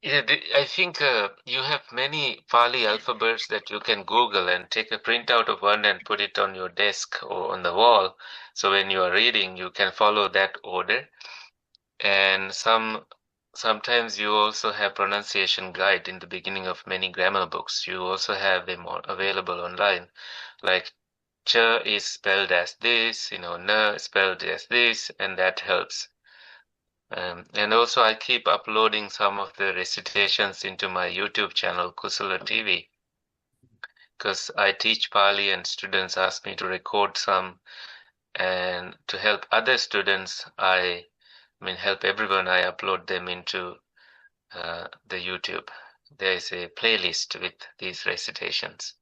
Yeah, I think you have many Pali alphabets that you can Google and take a printout of one and put it on your desk or on the wall. So when you are reading, you can follow that order. And sometimes you also have pronunciation guide in the beginning of many grammar books. You also have them available online. Like ch is spelled as this, n is spelled as this, and that helps. And also I keep uploading some of the recitations into my YouTube channel, Kusala TV, because I teach Pali and students ask me to record some, and to help other students, I mean help everyone, I upload them into the YouTube. There is a playlist with these recitations.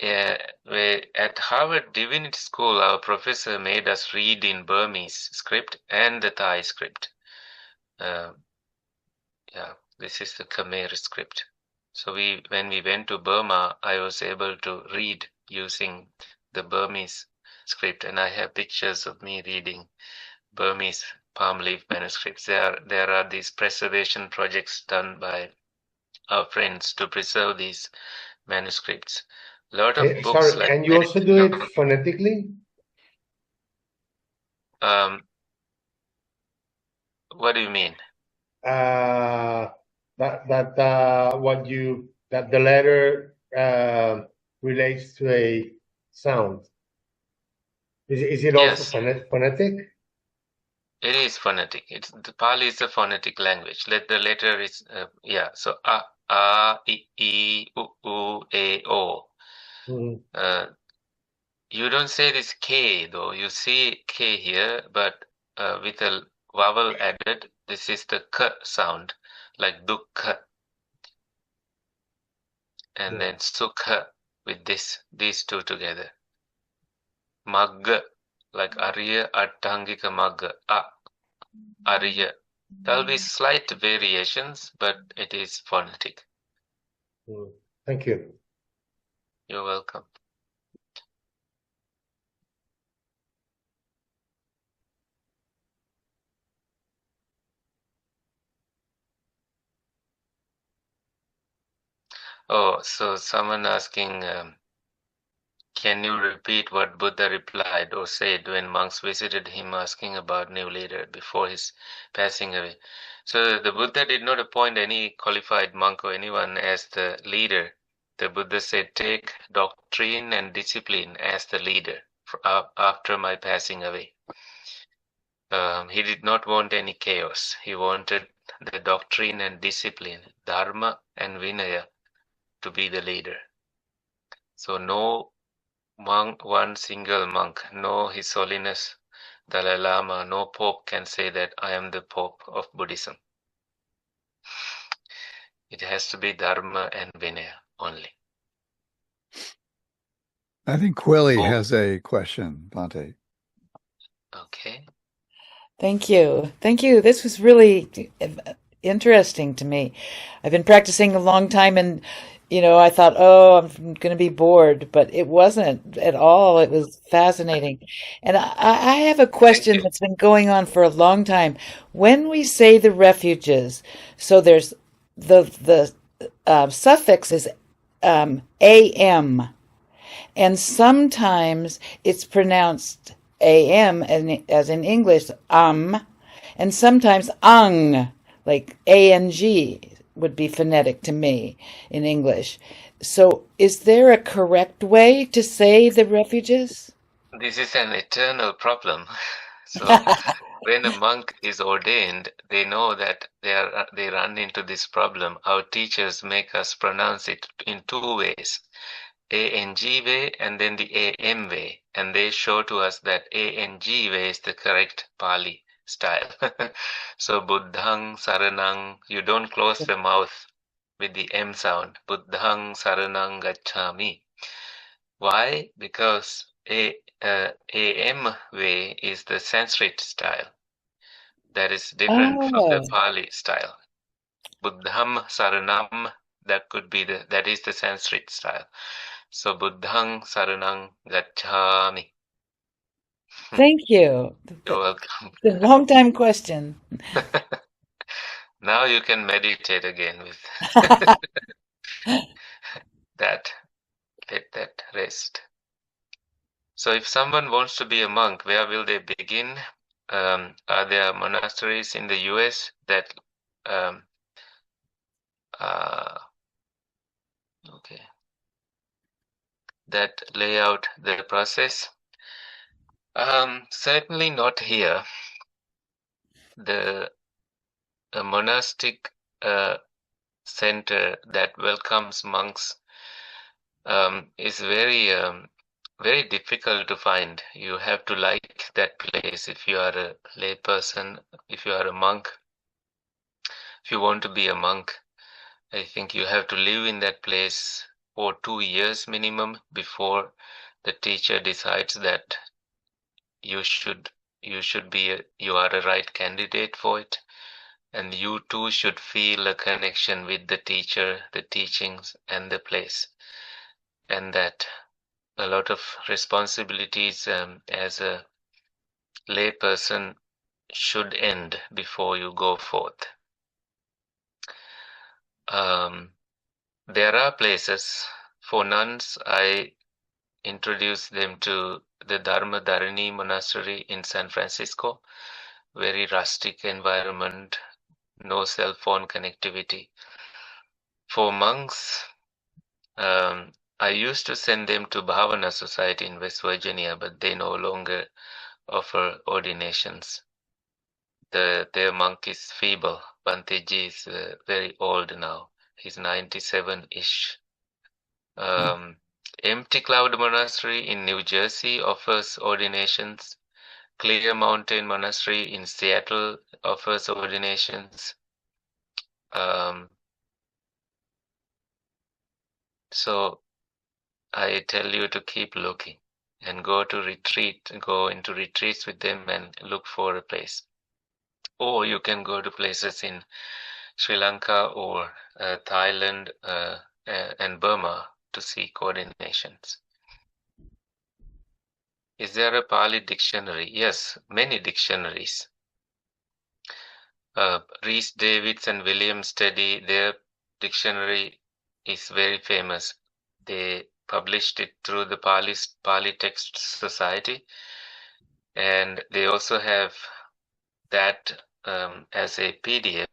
At Harvard Divinity School, our professor made us read in Burmese script and the Thai script. Yeah, this is the Khmer script. So when we went to Burma, I was able to read using the Burmese script, and I have pictures of me reading Burmese palm leaf manuscripts. There are these preservation projects done by our friends to preserve these manuscripts. A lot of books Sorry, like and you also do it phonetically? What do you mean? That the letter relates to a sound. Is it also Yes, phonetic? it is phonetic. The Pali is a phonetic language. The letter is yeah. So a, I, u, e, o. You don't say this K though. You see K here, but with a vowel added. This is the K sound, like dukkha, and then sukha with these two together. Magga, like Arya Attangika Magga, Arya. There'll be slight variations, but it is phonetic. Thank you. You're welcome. Oh, so someone asking, can you repeat what Buddha replied or said when monks visited him asking about new leader before his passing away? So the Buddha did not appoint any qualified monk or anyone as the leader. The Buddha said, take doctrine and discipline as the leader after my passing away. He did not want any chaos. He wanted the doctrine and discipline, dharma and vinaya, to be the leader. So no monk, one single monk, no His Holiness Dalai Lama, no Pope can say that I am the Pope of Buddhism. It has to be Dharma and Vinaya only. I think Quilly has a question, Bhante. Okay. Thank you. Thank you. This was really interesting to me. I've been practicing a long time and, I thought, oh, I'm going to be bored, but it wasn't at all. It was fascinating. And I have a question that's been going on for a long time. When we say the refuges, so there's the suffix is am, and sometimes it's pronounced am as in English, and sometimes ang, like ang would be phonetic to me in English. So is there a correct way to say the refuges? This is an eternal problem. So when a monk is ordained, they know that they run into this problem. Our teachers make us pronounce it in two ways. ANG way and then the AM way, and they show to us that ANG way is the correct Pali style. So Buddhang Saranang, you don't close the mouth with the M sound. Buddhang Saranang Gacchami. Why? Because AM way is the Sanskrit style. That is different from the Pali style. Buddham Saranam, that is the Sanskrit style. So Buddhang Saranang Gacchami. Thank you. You're welcome. It's a long time question. Now you can meditate again with that. Let that rest. So if someone wants to be a monk, where will they begin? Are there monasteries in the US that that lay out the process? Certainly not here. a monastic center that welcomes monks is very difficult to find. You have to like that place if you are a lay person, if you are a monk. If you want to be a monk, I think you have to live in that place for 2 years minimum before the teacher decides that you should you are a right candidate for it, and you too should feel a connection with the teacher, the teachings, and the place, and that a lot of responsibilities as a lay person should end before you go forth. There are places for nuns. I introduced them to the Dharma Dharani Monastery in San Francisco. Very rustic environment, no cell phone connectivity. For monks, I used to send them to Bhavana Society in West Virginia, but they no longer offer ordinations. Their monk is feeble. Bhante Ji is very old now. He's 97-ish. Empty Cloud Monastery in New Jersey offers ordinations. Clear Mountain Monastery in Seattle offers ordinations. So I tell you to keep looking and go into retreats with them and look for a place. Or you can go to places in Sri Lanka or Thailand and Burma to seek ordinations. Is there a Pali dictionary? Yes, many dictionaries. Rhys Davids and William Steady, their dictionary is very famous. They published it through the Pali Text Society, and they also have that as a PDF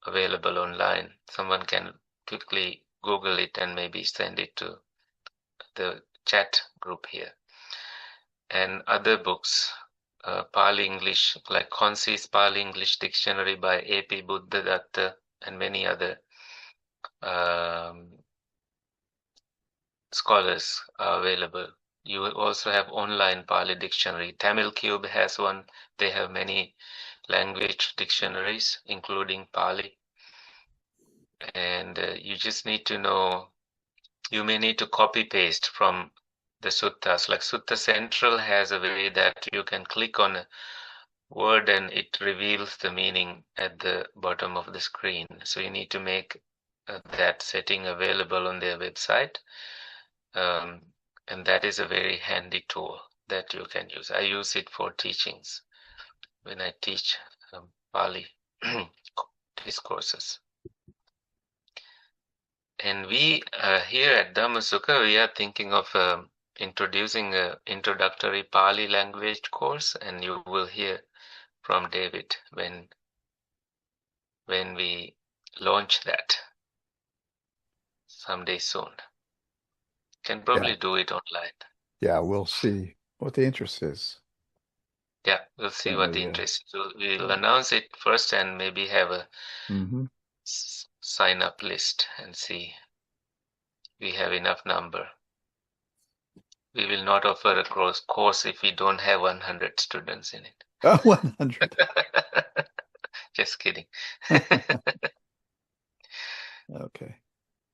available online. Someone can quickly Google it and maybe send it to the chat group here. And other books, Pali English, like Conce's Pali English Dictionary by A.P. Buddhadatta and many other scholars are available. You also have online Pali dictionary. Tamil Cube has one. They have many language dictionaries, including Pali. And you just need to know, you may need to copy paste from the suttas. Like Sutta Central has a way that you can click on a word and it reveals the meaning at the bottom of the screen. So you need to make that setting available on their website. And that is a very handy tool that you can use. I use it for teachings when I teach Pali discourses. And we here at Dhammasukha, we are thinking of introducing an introductory Pali language course, and you will hear from David when we launch that someday soon. Can probably do it online. Yeah, we'll see what the interest is. Yeah, we'll see what the interest is. So we'll announce it first and maybe have a sign up list and see we have enough number. We will not offer a course if we don't have 100 students in it. 100. Just kidding. Okay.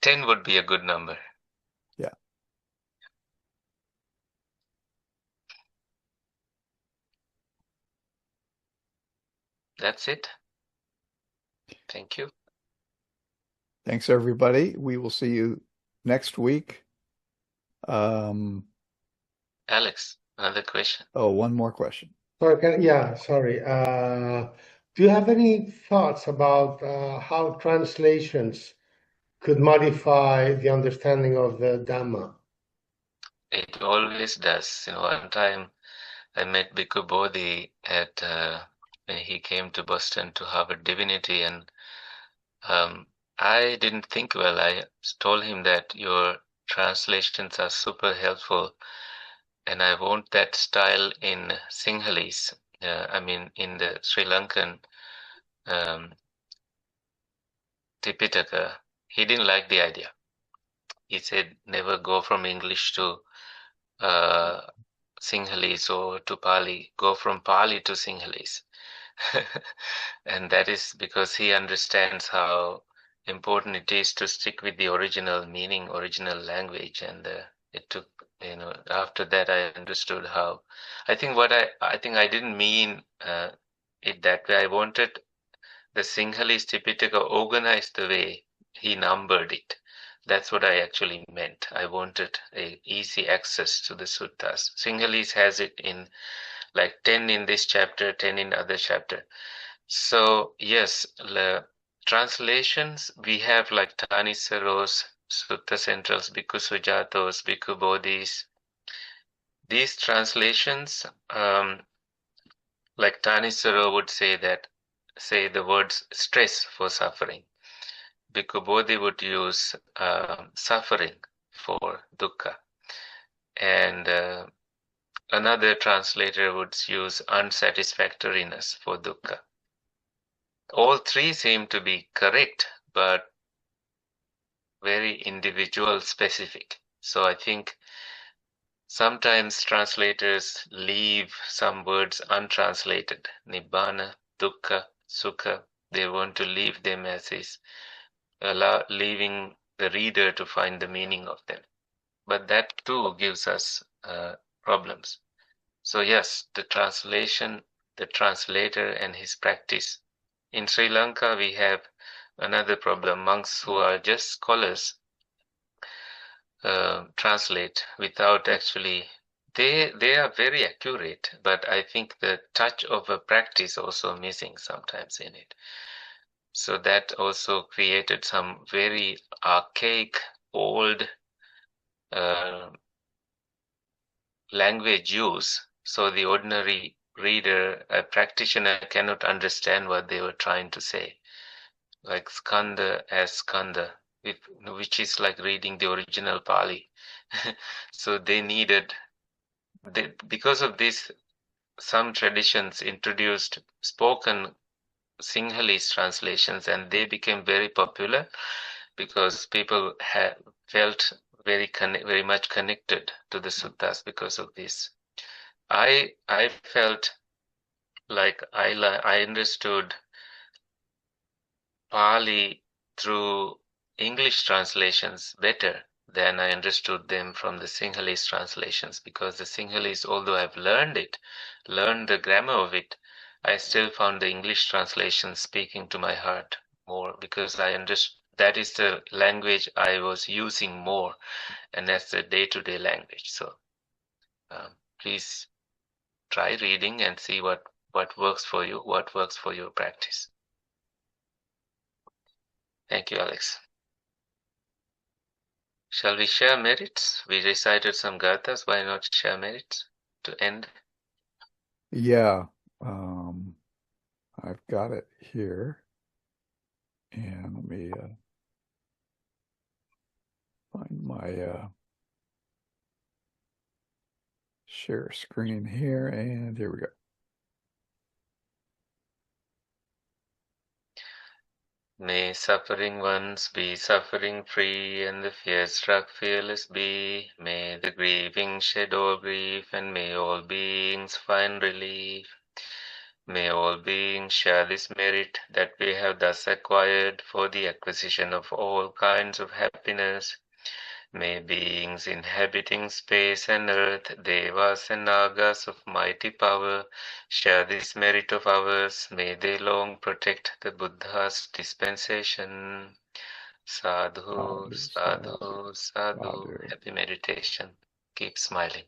10 would be a good number. Yeah. That's it. Thank you. Thanks, everybody. We will see you next week. Alex, another question. Oh, one more question. Sorry. Do you have any thoughts about how translations could modify the understanding of the Dhamma? It always does. One time I met Bhikkhu Bodhi at when he came to Boston to Harvard Divinity, and I didn't think well. I told him that your translations are super helpful, and I want that style in Sinhalese. In the Sri Lankan Tipitaka, he didn't like the idea. He said, never go from English to Sinhalese or to Pali, go from Pali to Sinhalese. And that is because he understands how important it is to stick with the original meaning, original language. And it took, after that I understood how, I think I didn't mean it that way. I wanted the Sinhalese Tipitaka organized the way he numbered it. That's what I actually meant. I wanted a easy access to the suttas. Sinhalese has it in like 10 in this chapter, 10 in other chapter. So yes, the translations we have like Tanisaros, Sutta Centrals, Bhikkhu Sujatos, Bhikkhu Bodhis. These translations, like Tanisaro would say the words stress for suffering. Bhikkhu Bodhi would use suffering for dukkha. And another translator would use unsatisfactoriness for dukkha. All three seem to be correct, but very individual specific. So I think sometimes translators leave some words untranslated. Nibbana, dukkha, sukha, they want to leave them as is, leaving the reader to find the meaning of them. But that too gives us problems. So yes, the translation, the translator and his practice. In Sri Lanka, we have another problem. Monks who are just scholars translate without actually, they are very accurate, but I think the touch of a practice also missing sometimes in it. So that also created some very archaic, old language use. So the ordinary reader, a practitioner, cannot understand what they were trying to say. Like skanda as skanda, which is like reading the original Pali. So they needed, because of this, some traditions introduced spoken Sinhalese translations, and they became very popular because people felt very much connected to the suttas because of this. I felt like I understood Pali through English translations better than I understood them from the Sinhalese translations, because the Sinhalese, although I've learned the grammar of it, I still found the English translation speaking to my heart more, because I understood that is the language I was using more, and that's the day-to-day language. So please try reading and see what works for you, what works for your practice. Thank you, Alex. Shall we share merits? We recited some gathas. Why not share merits to end? Yeah, I've got it here. And let me find my share screen here, and here we go. May suffering ones be suffering free, and the fear-struck fearless be. May the grieving shed all grief, and may all beings find relief. May all beings share this merit that we have thus acquired for the acquisition of all kinds of happiness. May beings inhabiting space and earth, devas and nagas of mighty power, share this merit of ours. May they long protect the Buddha's dispensation. Sadhu, sadhu, sadhu. Sadhu. Happy meditation. Keep smiling.